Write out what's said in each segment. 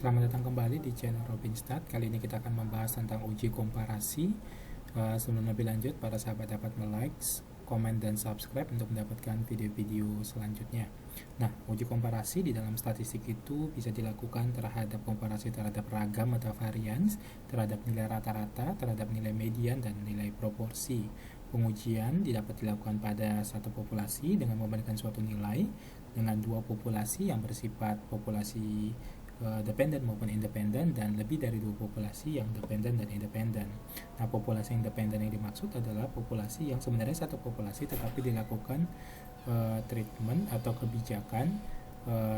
Selamat datang kembali di channel Robinstat. Kali ini kita akan membahas tentang uji komparasi. Sebelum lebih lanjut, para sahabat dapat like, komen, dan subscribe untuk mendapatkan video-video selanjutnya. Nah, uji komparasi di dalam statistik itu bisa dilakukan terhadap komparasi terhadap ragam atau varians, terhadap nilai rata-rata, terhadap nilai median, dan nilai proporsi. Pengujian dapat dilakukan pada satu populasi dengan membandingkan suatu nilai dengan dua populasi yang bersifat populasi dependen maupun independen, dan lebih dari dua populasi yang dependen dan independen. Nah, populasi independen yang dimaksud adalah populasi yang sebenarnya satu populasi tetapi dilakukan treatment atau kebijakan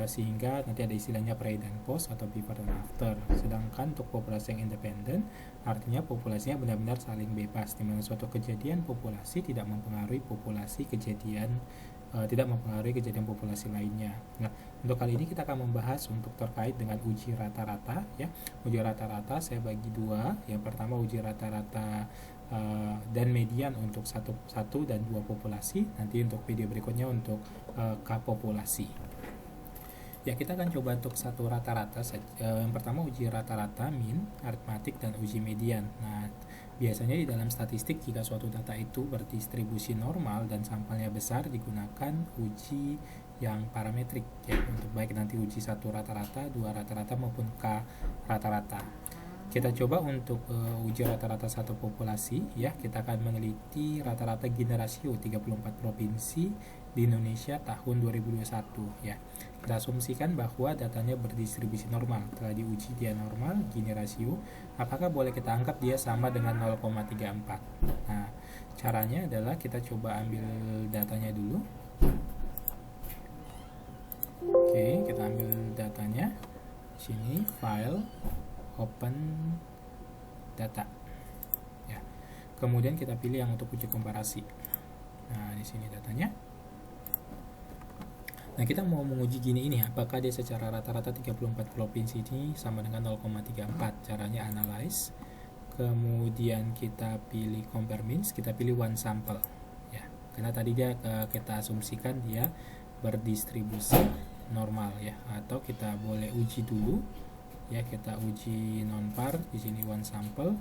sehingga nanti ada istilahnya pre dan post atau before dan after. Sedangkan untuk populasi yang independen artinya populasinya benar-benar saling bebas, di mana suatu kejadian populasi tidak mempengaruhi kejadian populasi lainnya. Nah, untuk kali ini kita akan membahas untuk terkait dengan uji rata-rata ya. Uji rata-rata saya bagi dua. Yang pertama uji rata-rata dan median untuk satu dan dua populasi. Nanti untuk video berikutnya untuk K populasi. Ya, kita akan coba untuk satu rata-rata saja. Yang pertama uji rata-rata, min, aritmatik, dan uji median. Nah, biasanya di dalam statistik jika suatu data itu berdistribusi normal dan sampelnya besar digunakan uji yang parametrik ya, untuk baik nanti uji satu rata-rata, dua rata-rata maupun K rata-rata. Kita coba untuk uji rata-rata satu populasi ya. Kita akan meneliti rata-rata Gini rasio 34 provinsi di Indonesia tahun 2021 ya. Kita asumsikan bahwa datanya berdistribusi normal. Telah diuji dia normal, Gini rasio. Apakah boleh kita anggap dia sama dengan 0,34? Nah, caranya adalah kita coba ambil datanya dulu. Oke, kita ambil datanya. Sini file, open data. Ya. Kemudian kita pilih yang untuk uji komparasi. Nah, di sini datanya. Nah, kita mau menguji gini ini, apakah dia secara rata-rata 34 provinsi ini sama dengan 0,34. Caranya analyze. Kemudian kita pilih compare means, kita pilih one sample. Ya, karena tadi dia kita asumsikan dia berdistribusi normal ya, atau kita boleh uji dulu ya, kita uji non-par di sini one sample,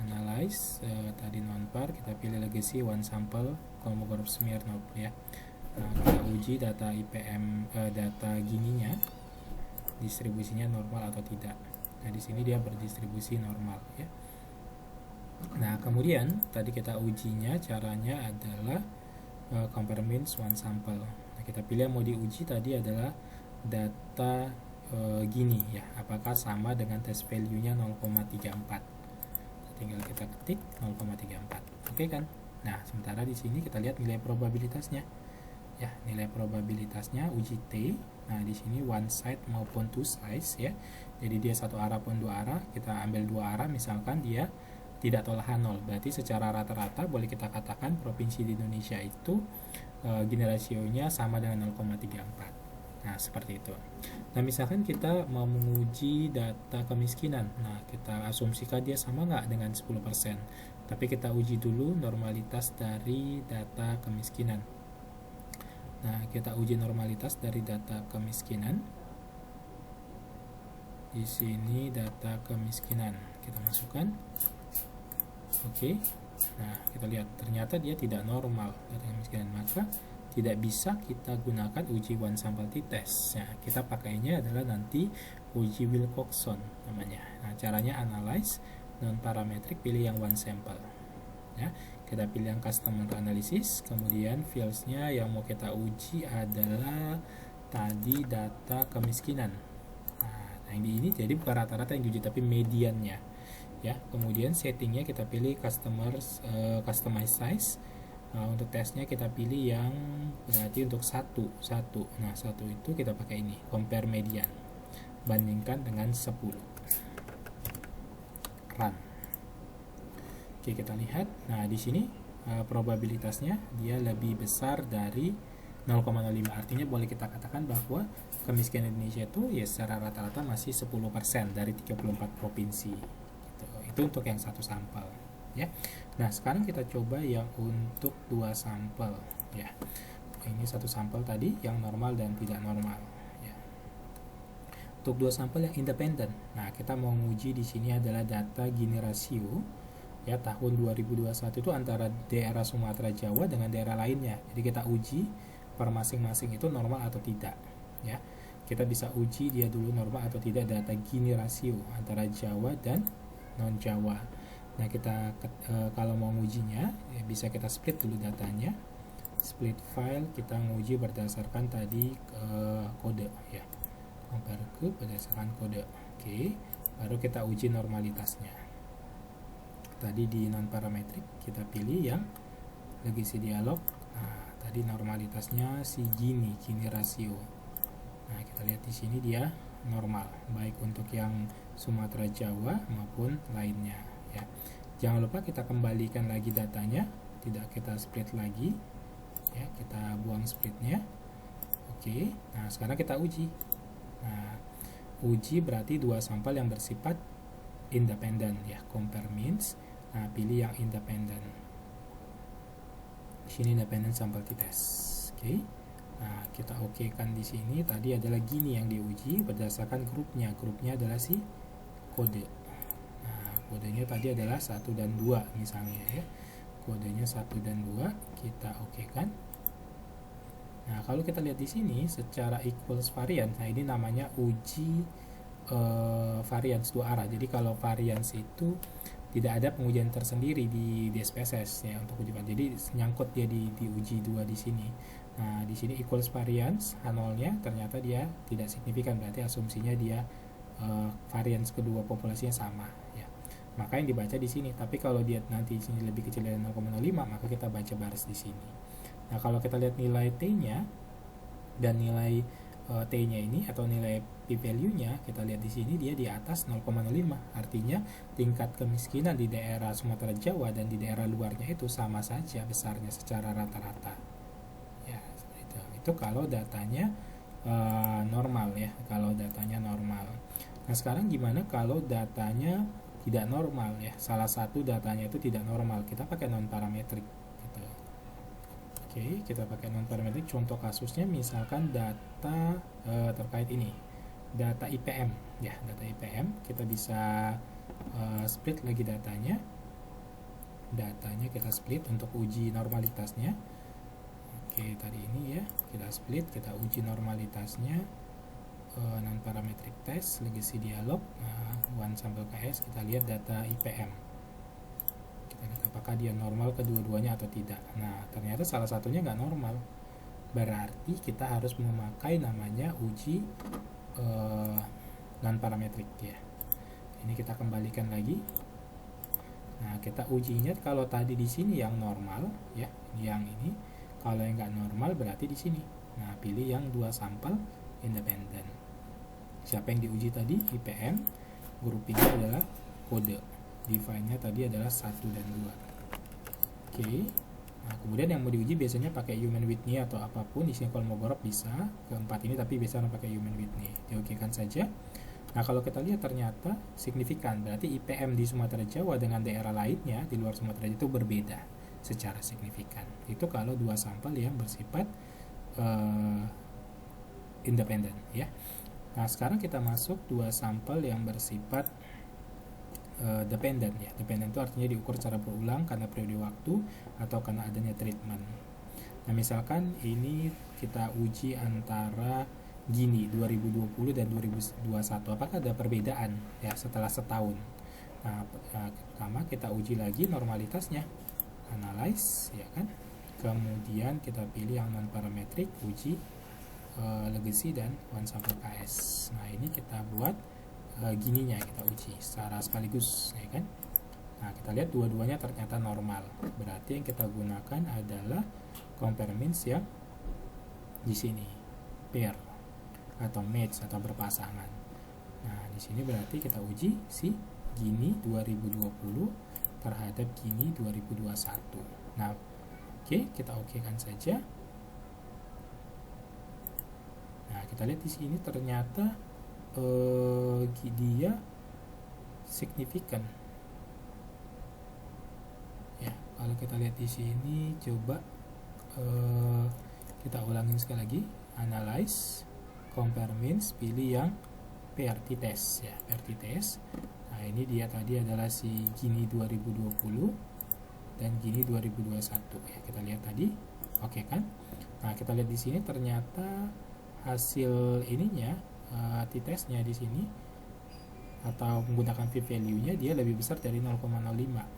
analyze, tadi non-par kita pilih legacy one sample, Kolmogorov Smirnov ya. Nah, kita uji data IPM, data gininya distribusinya normal atau tidak. Nah, di sini dia berdistribusi normal ya. Nah, kemudian tadi kita ujinya caranya adalah compare means one sample. Nah, kita pilih yang mau diuji tadi adalah data gini ya, apakah sama dengan test value-nya 0,34. Tinggal kita ketik 0,34. Oke kan? Nah, sementara di sini kita lihat nilai probabilitasnya. Ya, nilai probabilitasnya uji T. Nah, di sini one side maupun two sides ya. Jadi dia satu arah pun dua arah. Kita ambil dua arah, misalkan dia tidak tolak 0. Berarti secara rata-rata boleh kita katakan provinsi di Indonesia itu Gini rasionya sama dengan 0,34. Nah, seperti itu. Nah, misalkan kita mau menguji data kemiskinan. Nah, kita asumsikan dia sama nggak dengan 10%. Tapi kita uji dulu normalitas dari data kemiskinan. Nah, kita uji normalitas dari data kemiskinan. Di sini data kemiskinan kita masukkan. Oke. Nah, kita lihat ternyata dia tidak normal data kemiskinan, maka tidak bisa kita gunakan uji one sample t-test. Nah, kita pakainya adalah nanti uji Wilcoxon namanya. Nah, caranya analyze non parametric, pilih yang one sample. Ya, kita pilih yang customer analysis, kemudian fields-nya yang mau kita uji adalah tadi data kemiskinan. Nah, yang di ini jadi bukan rata-rata yang diuji tapi mediannya. Ya, kemudian settingnya kita pilih customize size. Nah, untuk tesnya kita pilih yang berarti untuk satu. Nah, satu itu kita pakai ini, compare median, bandingkan dengan 10. Run. Oke, kita lihat. Nah, di sini probabilitasnya dia lebih besar dari 0,05. Artinya boleh kita katakan bahwa kemiskinan Indonesia itu ya secara rata-rata masih 10% dari 34 provinsi. Itu untuk yang satu sampel ya. Nah, sekarang kita coba yang untuk dua sampel ya. Ini satu sampel tadi yang normal dan tidak normal ya. untuk dua sampel yang independen. Nah, kita mau menguji di sini adalah data Gini rasio ya tahun 2021 itu antara daerah Sumatera Jawa dengan daerah lainnya. Jadi kita uji per masing-masing itu normal atau tidak ya. Kita bisa uji dia dulu normal atau tidak data Gini rasio antara Jawa dan non Jawa. Nah, kita kalau mau ngujinya ya bisa kita split dulu datanya. Split file kita nguji berdasarkan tadi kode ya. Compare ke berdasarkan kode. Oke, baru kita uji normalitasnya. Tadi di non parametrik kita pilih yang legacy dialog. Nah, tadi normalitasnya si Gini rasio. Nah, kita lihat di sini dia normal baik untuk yang Sumatera Jawa maupun lainnya ya. Jangan lupa kita kembalikan lagi datanya, tidak kita split lagi ya, kita buang splitnya. Oke, nah sekarang kita uji. Nah, uji berarti dua sampel yang bersifat independen ya, compare means. Nah, pilih yang independen. Di sini independent sample t-test. Oke. Nah, kita oke kan di sini tadi adalah Gini yang diuji berdasarkan grupnya. Grupnya adalah si kode. Nah, kodenya tadi adalah 1 dan 2 misalnya ya. Kodenya 1 dan 2 kita oke kan. Nah, kalau kita lihat di sini secara equals variance, nah ini namanya uji variance dua arah. Jadi kalau variance itu tidak ada pengujian tersendiri di SPSS ya untuk uji variance. Jadi nyangkut dia di uji dua di sini. Nah, di sini equals variance H0-nya ternyata dia tidak signifikan, berarti asumsinya dia variance kedua populasinya sama ya. Maka yang dibaca di sini. Tapi kalau dia nanti di sini lebih kecil dari 0,05, maka kita baca baris di sini. Nah, kalau kita lihat nilai T-nya dan nilai T-nya ini atau nilai p-value-nya, kita lihat di sini dia di atas 0,05. Artinya tingkat kemiskinan di daerah Sumatera Jawa dan di daerah luarnya itu sama saja besarnya secara rata-rata. Ya, itu kalau datanya normal ya, kalau datanya normal. Nah, sekarang gimana kalau datanya tidak normal ya? Salah satu datanya itu tidak normal. Kita pakai non parametrik. Oke, kita pakai non parametrik. Contoh kasusnya misalkan data terkait ini, data IPM ya, data IPM kita bisa split lagi datanya. Datanya kita split untuk uji normalitasnya. Oke, tadi ini ya kita split, kita uji normalitasnya non parametric test legacy dialog. Nah, one sample KS kita lihat data IPM. Apakah dia normal kedua-duanya atau tidak. Nah, ternyata salah satunya nggak normal, berarti kita harus memakai namanya uji non parametrik ya. Ini kita kembalikan lagi. Nah, kita ujinya kalau tadi di sini yang normal ya, yang ini. Kalau yang nggak normal berarti di sini. Nah, pilih yang dua sampel independen. Siapa yang diuji tadi? IPM. Groupingnya adalah kode. Define-nya tadi adalah 1 dan 2. Oke. Nah, kemudian yang mau diuji biasanya pakai human Whitney atau apapun. Di sini Kolmogorov bisa keempat ini, tapi biasanya pakai human Whitney. Diokekan saja. Nah, kalau kita lihat ternyata signifikan. Berarti IPM di Sumatera Jawa dengan daerah lainnya di luar Sumatera itu berbeda secara signifikan. Itu kalau dua sampel yang bersifat independen ya. Nah, sekarang kita masuk dua sampel yang bersifat dependent ya. Dependent itu artinya diukur secara berulang karena periode waktu atau karena adanya treatment. Nah, misalkan ini kita uji antara Gini 2020 dan 2021. Apakah ada perbedaan ya setelah setahun? Nah, pertama kita uji lagi normalitasnya. Analyze ya kan. Kemudian kita pilih yang non parametrik, uji legacy dan one sample KS. Nah, ini kita buat Gininya kita uji secara sekaligus ya kan. Nah, kita lihat dua-duanya ternyata normal, berarti yang kita gunakan adalah compare means yang di sini pair atau match atau berpasangan. Nah, di sini berarti kita uji si Gini 2020 terhadap Gini 2021. Nah, oke, kita okekan saja. Nah, kita lihat di sini ternyata dia signifikan ya. Kalau kita lihat di sini, coba kita ulangin sekali lagi. Analyze, compare means, pilih yang pair t-test ya, pair t-test. Nah, ini dia tadi adalah si Gini 2020 dan Gini 2021 ya, kita lihat tadi. Oke kan? Nah, kita lihat di sini ternyata hasil ininya t-testnya di sini atau menggunakan p-value-nya dia lebih besar dari 0,05,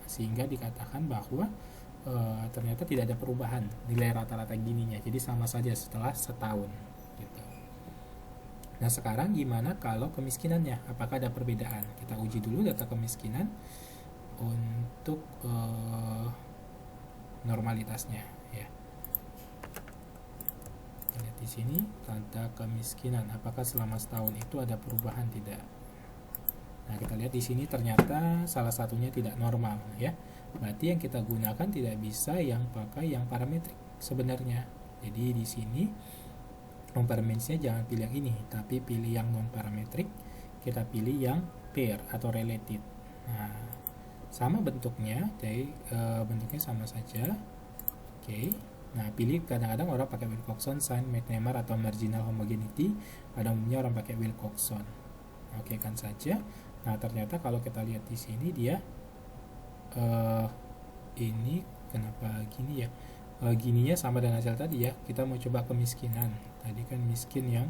sehingga dikatakan bahwa ternyata tidak ada perubahan nilai rata-rata Gininya, jadi sama saja setelah setahun gitu. Nah, sekarang gimana kalau kemiskinannya? Apakah ada perbedaan? Kita uji dulu data kemiskinan untuk normalitasnya ya. Kita lihat di sini data kemiskinan, apakah selama setahun itu ada perubahan tidak? Nah, kita lihat di sini ternyata salah satunya tidak normal ya. Berarti yang kita gunakan tidak bisa yang pakai yang parametrik sebenarnya. Jadi di sini parametersnya jangan pilih yang ini, tapi pilih yang non parametrik. Kita pilih yang pair atau related. Nah, sama bentuknya, jadi bentuknya sama saja. Oke. Nah, pilih, kadang-kadang orang pakai Wilcoxon, sign, Meitner atau marginal homogeneity. Pada umumnya orang pakai Wilcoxon. Oke kan saja. Nah, ternyata kalau kita lihat di sini dia ini kenapa gini ya? Gininya sama dengan hasil tadi ya. Kita mau coba kemiskinan. Tadi kan miskin yang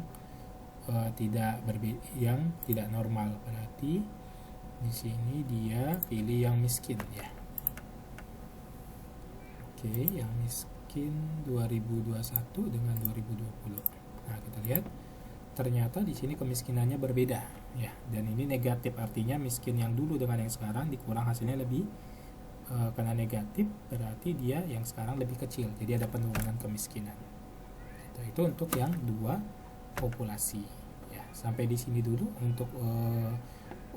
tidak berbeda, yang tidak normal. Berarti di sini dia pilih yang miskin ya. Oke, yang miskin 2021 dengan 2020. Nah, kita lihat ternyata di sini kemiskinannya berbeda ya, dan ini negatif, artinya miskin yang dulu dengan yang sekarang dikurang hasilnya lebih karena negatif, berarti dia yang sekarang lebih kecil, jadi ada penurunan kemiskinan. Itu untuk yang dua populasi ya. Sampai di sini dulu untuk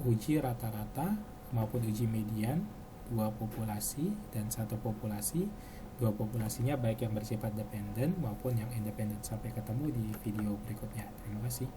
uji rata-rata maupun uji median dua populasi dan satu populasi. Dua populasinya baik yang bersifat dependen maupun yang independen. Sampai ketemu di video berikutnya. Terima kasih.